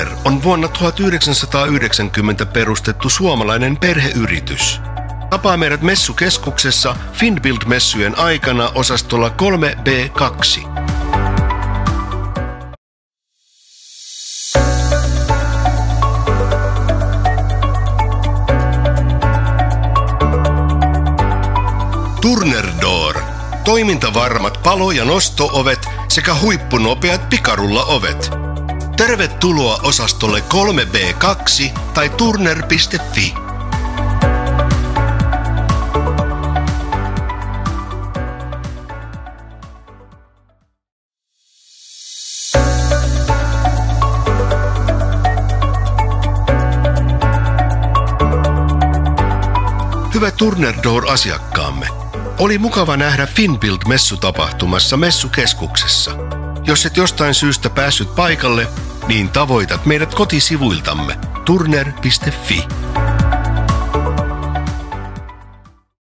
Turner on vuonna 1990 perustettu suomalainen perheyritys. Tapaa meidät messukeskuksessa FinBuild-messujen aikana osastolla 3B2. Turner Door. Toimintavarmat palo- ja nosto-ovet sekä huippunopeat pikarullaovet. Tervetuloa osastolle 3B2 tai turner.fi. Hyvä Turner Door-asiakkaamme. Oli mukava nähdä FinBuild-messutapahtumassa messukeskuksessa. Jos et jostain syystä päässyt paikalle, niin tavoitat meidät kotisivuiltamme turner.fi.